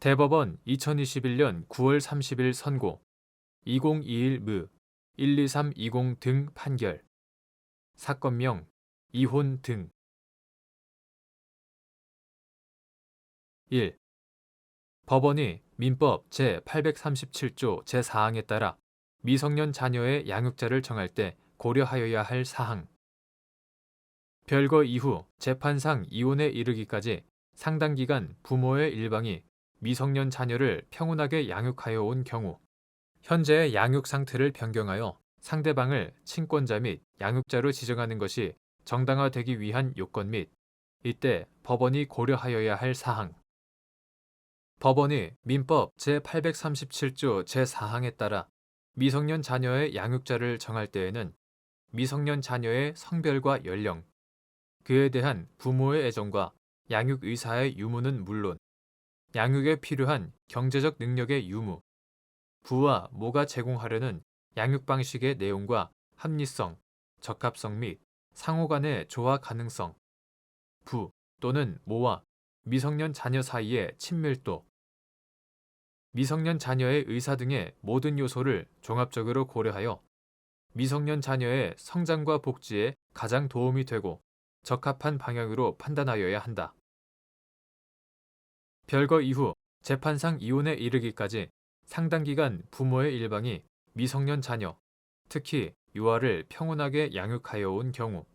대법원 2021년 9월 30일 선고 2021 무 12320 등 판결 사건명 이혼 등 1. 법원이 민법 제837조 제4항에 따라 미성년 자녀의 양육자를 정할 때 고려하여야 할 사항 별거 이후 재판상 이혼에 이르기까지 상당 기간 부모의 일방이 미성년 자녀를 평온하게 양육하여 온 경우 현재의 양육 상태를 변경하여 상대방을 친권자 및 양육자로 지정하는 것이 정당화되기 위한 요건 및 이때 법원이 고려하여야 할 사항 법원이 민법 제837조 제4항에 따라 미성년 자녀의 양육자를 정할 때에는 미성년 자녀의 성별과 연령, 그에 대한 부모의 애정과 양육 의사의 유무는 물론 양육에 필요한 경제적 능력의 유무, 부와 모가 제공하려는 양육 방식의 내용과 합리성, 적합성 및 상호 간의 조화 가능성, 부 또는 모와 미성년 자녀 사이의 친밀도, 미성년 자녀의 의사 등의 모든 요소를 종합적으로 고려하여 미성년 자녀의 성장과 복지에 가장 도움이 되고 적합한 방향으로 판단하여야 한다. 별거 이후 재판상 이혼에 이르기까지 상당 기간 부모의 일방이 미성년 자녀, 특히 유아를 평온하게 양육하여 온 경우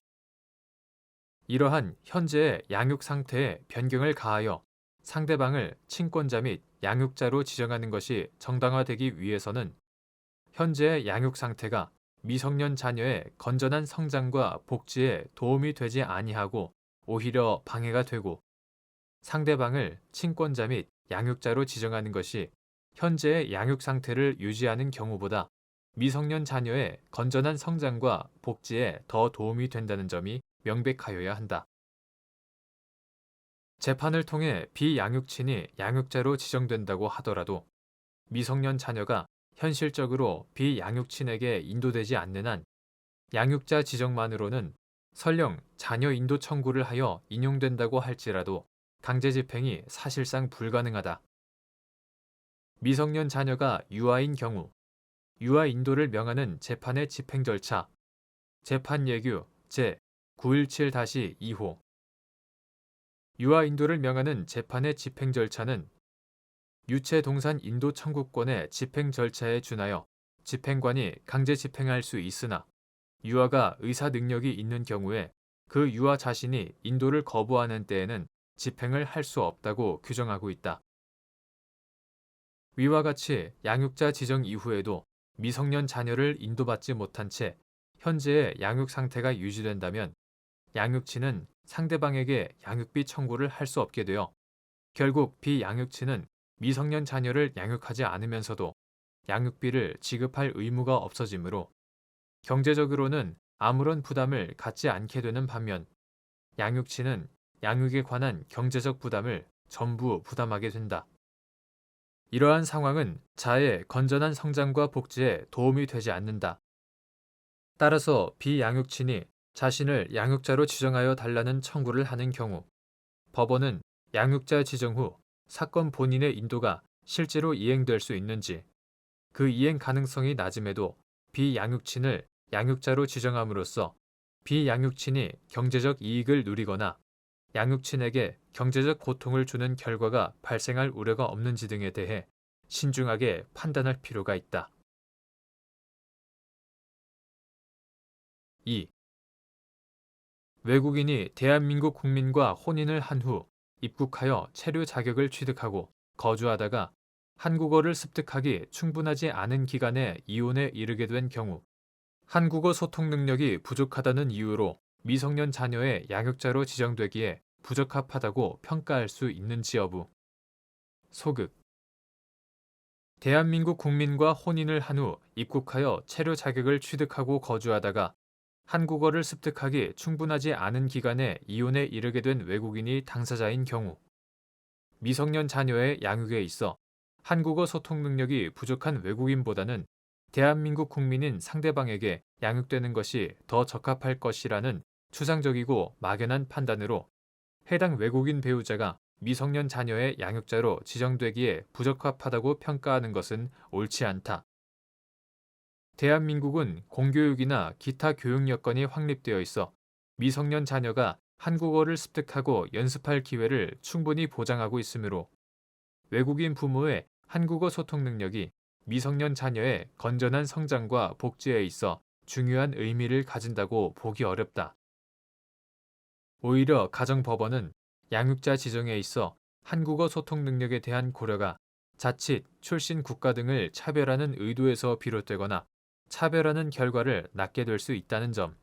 이러한 현재의 양육 상태에 변경을 가하여 상대방을 친권자 및 양육자로 지정하는 것이 정당화되기 위해서는 현재의 양육 상태가 미성년 자녀의 건전한 성장과 복지에 도움이 되지 아니하고 오히려 방해가 되고 상대방을 친권자 및 양육자로 지정하는 것이 현재의 양육 상태를 유지하는 경우보다 미성년 자녀의 건전한 성장과 복지에 더 도움이 된다는 점이 명백하여야 한다. 재판을 통해 비양육친이 양육자로 지정된다고 하더라도 미성년 자녀가 현실적으로 비양육친에게 인도되지 않는 한 양육자 지정만으로는 설령 자녀 인도 청구를 하여 인용된다고 할지라도 강제 집행이 사실상 불가능하다. 미성년 자녀가 유아인 경우 유아 인도를 명하는 재판의 집행 절차 재판 예규 제917-2호 유아 인도를 명하는 재판의 집행 절차는 유체 동산 인도 청구권의 집행 절차에 준하여 집행관이 강제 집행할 수 있으나 유아가 의사 능력이 있는 경우에 그 유아 자신이 인도를 거부하는 때에는 집행을 할 수 없다고 규정하고 있다. 위와 같이 양육자 지정 이후에도 미성년 자녀를 인도받지 못한 채 현재의 양육 상태가 유지된다면 양육친은 상대방에게 양육비 청구를 할 수 없게 되어 결국 비양육친은 미성년 자녀를 양육하지 않으면서도 양육비를 지급할 의무가 없어지므로 경제적으로는 아무런 부담을 갖지 않게 되는 반면 양육친은 양육에 관한 경제적 부담을 전부 부담하게 된다. 이러한 상황은 자의 건전한 성장과 복지에 도움이 되지 않는다. 따라서 비양육친이 자신을 양육자로 지정하여 달라는 청구를 하는 경우 법원은 양육자 지정 후 사건 본인의 인도가 실제로 이행될 수 있는지 그 이행 가능성이 낮음에도 비양육친을 양육자로 지정함으로써 비양육친이 경제적 이익을 누리거나 양육친에게 경제적 고통을 주는 결과가 발생할 우려가 없는지 등에 대해 신중하게 판단할 필요가 있다. 2. 외국인이 대한민국 국민과 혼인을 한 후 입국하여 체류 자격을 취득하고 거주하다가 한국어를 습득하기 충분하지 않은 기간에 이혼에 이르게 된 경우 한국어 소통 능력이 부족하다는 이유로 미성년 자녀의 양육자로 지정되기에 부적합하다고 평가할 수 있는지 여부. 소극. 대한민국 국민과 혼인을 한 후 입국하여 체류 자격을 취득하고 거주하다가 한국어를 습득하기 충분하지 않은 기간에 이혼에 이르게 된 외국인이 당사자인 경우 미성년 자녀의 양육에 있어 한국어 소통 능력이 부족한 외국인보다는 대한민국 국민인 상대방에게 양육되는 것이 더 적합할 것이라는 추상적이고 막연한 판단으로 해당 외국인 배우자가 미성년 자녀의 양육자로 지정되기에 부적합하다고 평가하는 것은 옳지 않다. 대한민국은 공교육이나 기타 교육 여건이 확립되어 있어 미성년 자녀가 한국어를 습득하고 연습할 기회를 충분히 보장하고 있으므로 외국인 부모의 한국어 소통 능력이 미성년 자녀의 건전한 성장과 복지에 있어 중요한 의미를 가진다고 보기 어렵다. 오히려 가정법원은 양육자 지정에 있어 한국어 소통 능력에 대한 고려가 자칫 출신 국가 등을 차별하는 의도에서 비롯되거나 차별하는 결과를 낳게 될 수 있다는 점,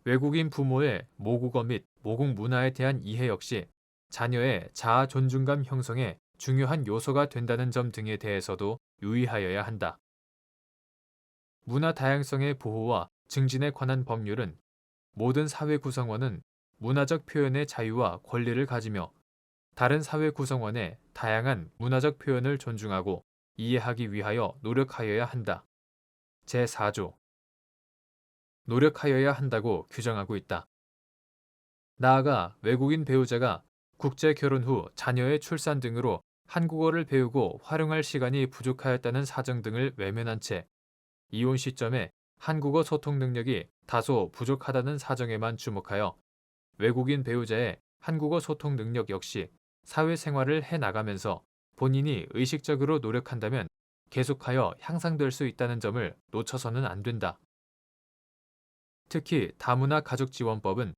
외국인 부모의 모국어 및 모국 문화에 대한 이해 역시 자녀의 자아 존중감 형성에 중요한 요소가 된다는 점 등에 대해서도 유의하여야 한다. 문화 다양성의 보호와 증진에 관한 법률은 모든 사회 구성원은 문화적 표현의 자유와 권리를 가지며 다른 사회 구성원의 다양한 문화적 표현을 존중하고 이해하기 위하여 노력하여야 한다. 제4조 노력하여야 한다고 규정하고 있다. 나아가 외국인 배우자가 국제 결혼 후 자녀의 출산 등으로 한국어를 배우고 활용할 시간이 부족하였다는 사정 등을 외면한 채 이혼 시점에 한국어 소통 능력이 다소 부족하다는 사정에만 주목하여 외국인 배우자의 한국어 소통 능력 역시 사회생활을 해나가면서 본인이 의식적으로 노력한다면 계속하여 향상될 수 있다는 점을 놓쳐서는 안 된다. 특히 다문화 가족지원법은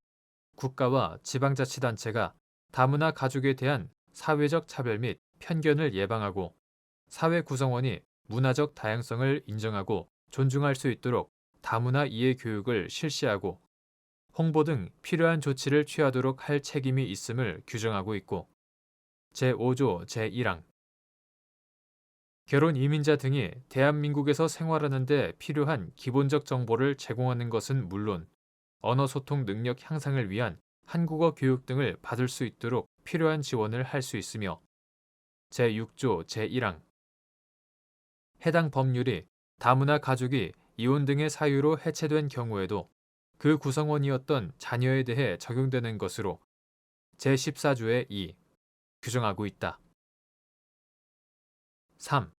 국가와 지방자치단체가 다문화 가족에 대한 사회적 차별 및 편견을 예방하고 사회 구성원이 문화적 다양성을 인정하고 존중할 수 있도록 다문화 이해 교육을 실시하고 홍보 등 필요한 조치를 취하도록 할 책임이 있음을 규정하고 있고 제5조 제1항 결혼 이민자 등이 대한민국에서 생활하는 데 필요한 기본적 정보를 제공하는 것은 물론 언어 소통 능력 향상을 위한 한국어 교육 등을 받을 수 있도록 필요한 지원을 할 수 있으며 제6조 제1항 해당 법률이 다문화 가족이 이혼 등의 사유로 해체된 경우에도 그 구성원이었던 자녀에 대해 적용되는 것으로 제14조의 2 규정하고 있다. 3.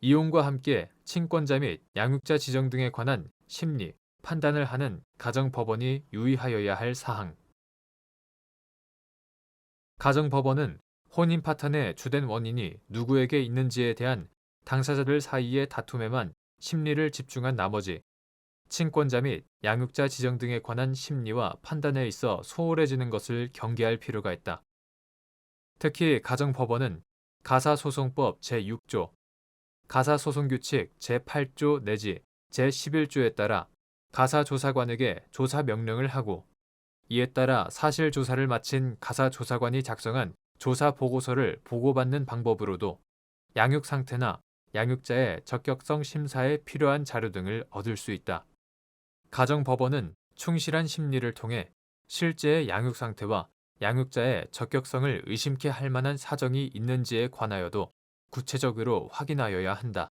이혼과 함께 친권자 및 양육자 지정 등에 관한 심리, 판단을 하는 가정법원이 유의하여야 할 사항. 가정법원은 혼인 파탄의 주된 원인이 누구에게 있는지에 대한 당사자들 사이의 다툼에만 심리를 집중한 나머지 친권자 및 양육자 지정 등에 관한 심리와 판단에 있어 소홀해지는 것을 경계할 필요가 있다. 특히 가정법원은 가사소송법 제6조, 가사소송규칙 제8조 내지 제11조에 따라 가사조사관에게 조사 명령을 하고 이에 따라 사실조사를 마친 가사조사관이 작성한 조사보고서를 보고받는 방법으로도 양육상태나 양육자의 적격성 심사에 필요한 자료 등을 얻을 수 있다. 가정법원은 충실한 심리를 통해 실제의 양육상태와 양육자의 적격성을 의심케 할 만한 사정이 있는지에 관하여도 구체적으로 확인하여야 한다.